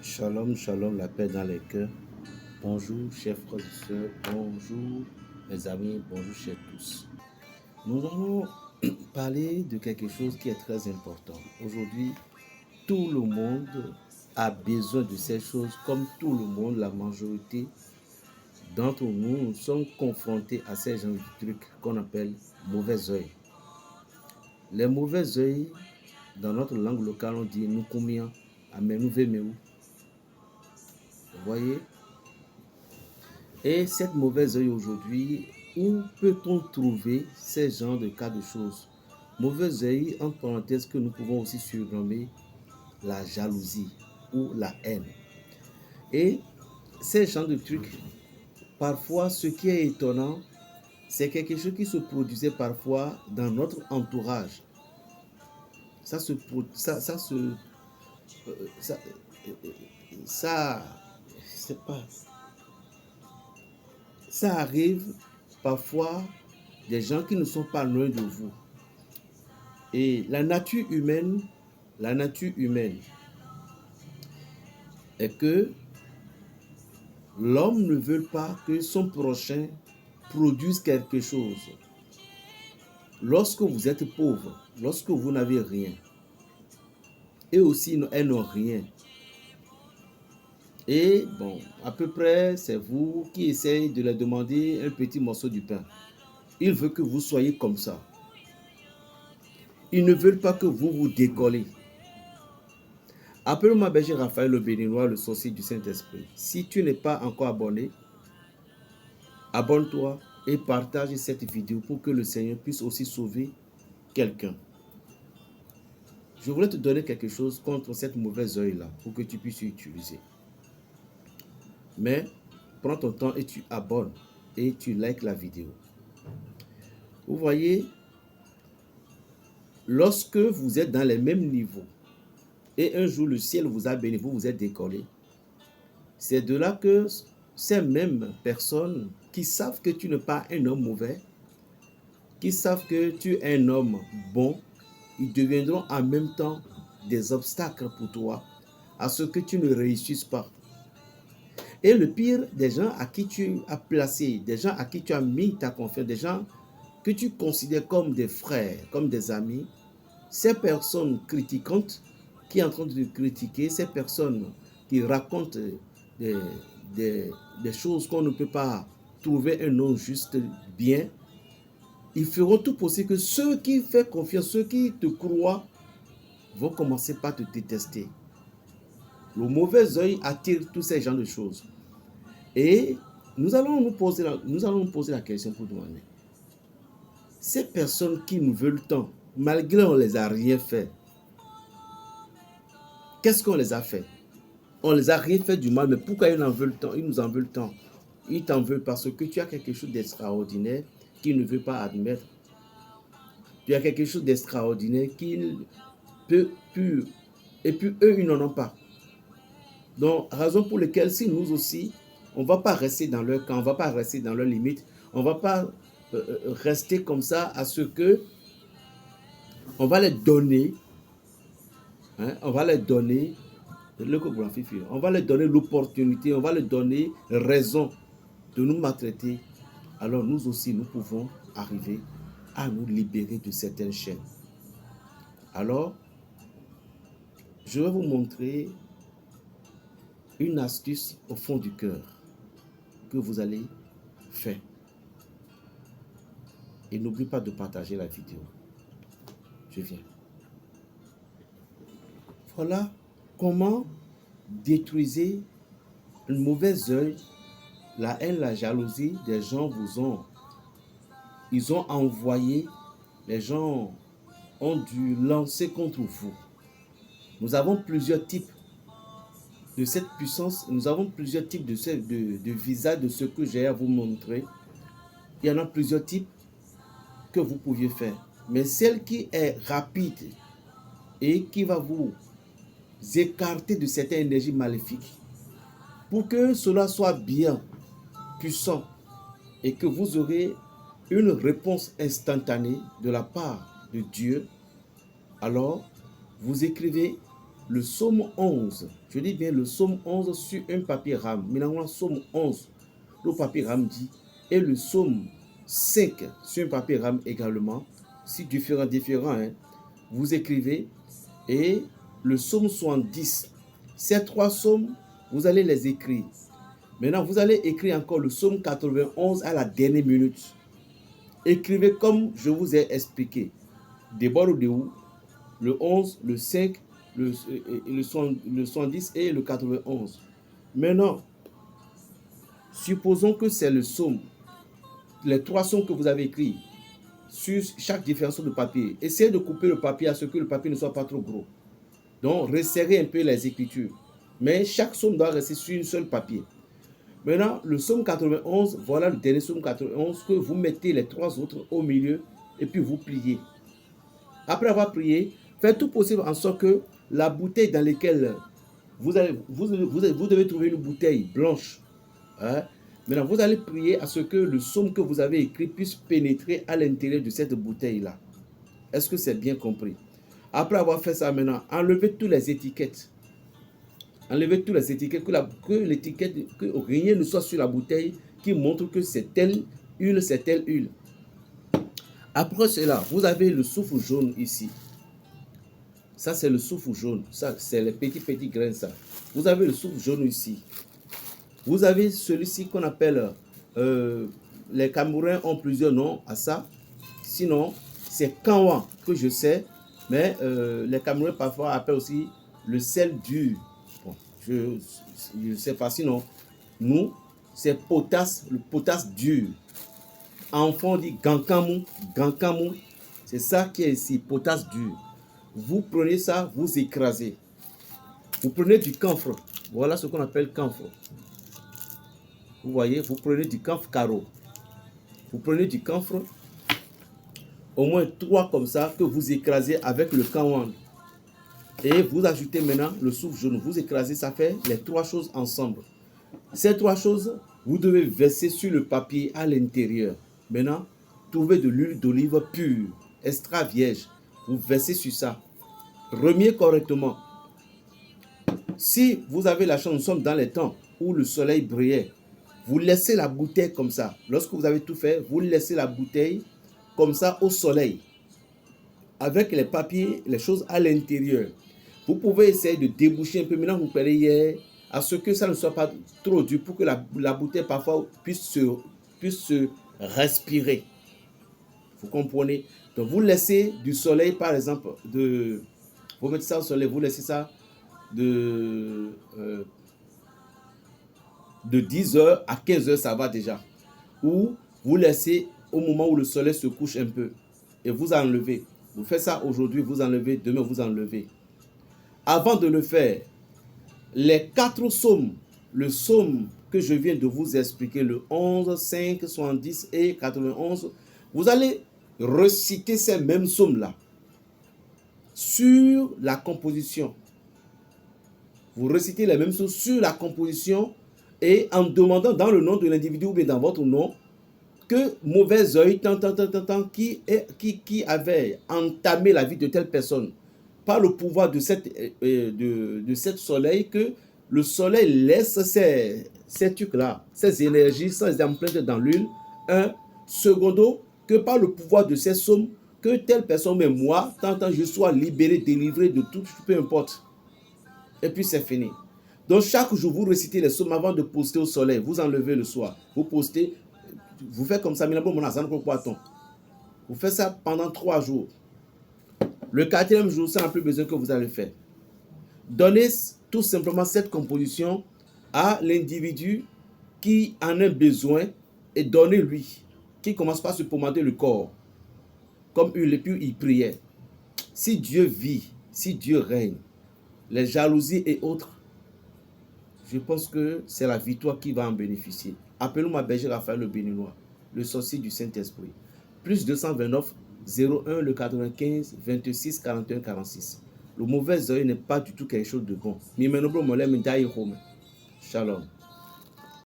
Shalom, shalom, la paix dans les cœurs. Bonjour, chers frères et sœurs. Bonjour, mes amis. Bonjour, chers tous. Nous allons parler de quelque chose qui est très important. Aujourd'hui, tout le monde a besoin de ces choses. Comme tout le monde, la majorité d'entre nous, nous sommes confrontés à ces genres de trucs qu'on appelle mauvais œil. Les mauvais œils, dans notre langue locale, on dit nous combien, nous vemeu. Vous voyez? Et cette mauvaise œil aujourd'hui, où peut-on trouver ces genres de cas de choses? Mauvais œil, en parenthèse, que nous pouvons aussi surnommer la jalousie ou la haine. Et ces genres de trucs, parfois, ce qui est étonnant, c'est quelque chose qui se produisait parfois dans notre entourage. Ça arrive parfois des gens qui ne sont pas loin de vous. Et la nature humaine est que l'homme ne veut pas que son prochain produise quelque chose. Lorsque vous êtes pauvre, lorsque vous n'avez rien, et aussi elles n'ont rien, et bon, à peu près, c'est vous qui essayez de leur demander un petit morceau du pain. Il veut que vous soyez comme ça. Ils ne veulent pas que vous vous décollez. Appelle-moi Berger Raphaël le Béninois, le sorcier du Saint-Esprit. Si tu n'es pas encore abonné, abonne-toi et partage cette vidéo pour que le Seigneur puisse aussi sauver quelqu'un. Je voulais te donner quelque chose contre cette mauvaise œil-là pour que tu puisses l'utiliser. Mais prends ton temps et tu abonnes et tu likes la vidéo. Vous voyez, lorsque vous êtes dans les mêmes niveaux et un jour le ciel vous a béni, vous vous êtes décollé, c'est de là que ces mêmes personnes qui savent que tu n'es pas un homme mauvais, qui savent que tu es un homme bon, ils deviendront en même temps des obstacles pour toi à ce que tu ne réussisses pas. Et le pire, des gens à qui tu as placé, des gens à qui tu as mis ta confiance, des gens que tu considères comme des frères, comme des amis, ces personnes critiquantes qui sont en train de critiquer, ces personnes qui racontent des choses qu'on ne peut pas trouver un nom juste bien, ils feront tout possible que ceux qui font confiance, ceux qui te croient, vont commencer par te détester. Le mauvais œil attire tous ces genres de choses. Et nous allons nous poser la question pour demander. Ces personnes qui nous veulent tant, malgré on ne les a rien fait, qu'est-ce qu'on les a fait? On ne les a rien fait du mal, mais pourquoi ils nous en veulent tant? Ils t'en veulent parce que tu as quelque chose d'extraordinaire qu'ils ne veulent pas admettre. Tu as quelque chose d'extraordinaire qu'ils peuvent plus. Et puis eux, ils n'en ont pas. Donc, raison pour laquelle si nous aussi, on ne va pas rester dans leur camp, on ne va pas rester dans leurs limites, on ne va pas rester comme ça à ce que on va les donner, on va les donner l'opportunité, on va leur donner raison de nous maltraiter. Alors nous aussi, nous pouvons arriver à nous libérer de certaines chaînes. Alors, je vais vous montrer une astuce au fond du cœur que vous allez faire. Et n'oublie pas de partager la vidéo. Je viens. Voilà comment détruire un mauvais œil, la haine, la jalousie. Des gens ils ont envoyé, les gens ont dû lancer contre vous. Nous avons plusieurs types de cette puissance, nous avons plusieurs types de visages de ce que j'ai à vous montrer. Il y en a plusieurs types que vous pouviez faire. Mais celle qui est rapide et qui va vous écarter de certaines énergies maléfiques, pour que cela soit bien puissant et que vous aurez une réponse instantanée de la part de Dieu, alors vous écrivez le psaume 11. Je dis bien le psaume 11 sur un papier rame. Maintenant, le psaume 11, le papier rame dit, et le psaume 5 sur un papier rame également, si différent, hein, vous écrivez, et le psaume 70. Ces trois psaumes, vous allez les écrire. Maintenant, vous allez écrire encore le psaume 91 à la dernière minute. Écrivez comme je vous ai expliqué. D'abord de où? Le 11, le 5, le 110 et le 91. Maintenant, supposons que c'est le psaume, les trois psaumes que vous avez écrits sur chaque différence de papier. Essayez de couper le papier à ce que le papier ne soit pas trop gros. Donc, resserrez un peu les écritures. Mais chaque psaume doit rester sur une seule papier. Maintenant, le psaume 91, voilà le dernier psaume 91 que vous mettez les trois autres au milieu et puis vous pliez. Après avoir prié, faites tout possible en sorte que la bouteille dans laquelle vous devez trouver une bouteille blanche. Hein? Maintenant, vous allez prier à ce que le psaume que vous avez écrit puisse pénétrer à l'intérieur de cette bouteille-là. Est-ce que c'est bien compris? Après avoir fait ça maintenant, enlevez toutes les étiquettes. Enlevez toutes les étiquettes, que l'étiquette, que rien ne soit sur la bouteille qui montre que c'est telle huile, c'est telle huile. Après cela, vous avez le soufre jaune ici. Ça, c'est le soufre jaune. Ça, c'est les petits grains, ça. Vous avez le soufre jaune ici. Vous avez celui-ci qu'on appelle, les Camerounais ont plusieurs noms à ça. Sinon, c'est Kanwan, que je sais. Mais les Camerounais parfois appellent aussi le sel dur. Bon, je ne sais pas. Sinon, nous, c'est potasse, le potasse dur. Enfant, on dit gankamou. Gankamou, c'est ça qui est ici, potasse dur. Vous prenez ça, vous écrasez. Vous prenez du camphre. Voilà ce qu'on appelle camphre. Vous voyez, vous prenez du camphre carreau. Vous prenez du camphre, au moins 3 comme ça, que vous écrasez avec le kanwan. Et vous ajoutez maintenant le soufre jaune. Vous écrasez, ça fait les 3 choses ensemble. Ces 3 choses, vous devez verser sur le papier à l'intérieur. Maintenant, trouvez de l'huile d'olive pure, extra vierge. Vous versez sur ça. Remuez correctement. Si vous avez la chance, nous sommes dans les temps où le soleil brillait. Vous laissez la bouteille comme ça. Lorsque vous avez tout fait, vous laissez la bouteille comme ça au soleil. Avec les papiers, les choses à l'intérieur. Vous pouvez essayer de déboucher un peu. Maintenant, vous prenez à ce que ça ne soit pas trop dur pour que la bouteille parfois puisse se respirer. Vous comprenez? Donc, vous laissez du soleil, par exemple, vous mettez ça au soleil, vous laissez ça de 10 heures à 15 heures, ça va déjà. Ou vous laissez au moment où le soleil se couche un peu et vous enlevez. Vous faites ça aujourd'hui, vous enlevez, demain vous enlevez. Avant de le faire, les 4 psaumes, le psaume que je viens de vous expliquer, le 11, 5, 70 et 91, vous allez reciter ces mêmes psaumes-là sur la composition. Vous recitez les mêmes choses sur la composition et en demandant dans le nom de l'individu ou bien dans votre nom que mauvais oeil qui avait entamé la vie de telle personne par le pouvoir de cette soleil, que le soleil laisse ces trucs-là, ces énergies sans empreintes dans l'huile. Secondo, que par le pouvoir de ces sommes, que telle personne, mais moi, je sois libéré, délivré de tout, peu importe. Et puis c'est fini. Donc chaque jour, vous récitez les psaumes avant de poster au soleil. Vous enlevez le soir. Vous postez. Vous faites comme ça. Vous faites ça pendant 3 jours. Le 4e jour, ça n'a plus besoin que vous allez faire. Donnez tout simplement cette composition à l'individu qui en a besoin et donnez-lui. Qui commence par se pommader le corps. Comme et puis il priait. Si Dieu vit, si Dieu règne, les jalousies et autres, je pense que c'est la victoire qui va en bénéficier. Appelons-moi Berger Raphaël le Béninois, le sorcier du Saint-Esprit. Plus 229 01 le 95 26 41 46. Le mauvais oeil n'est pas du tout quelque chose de bon. Shalom.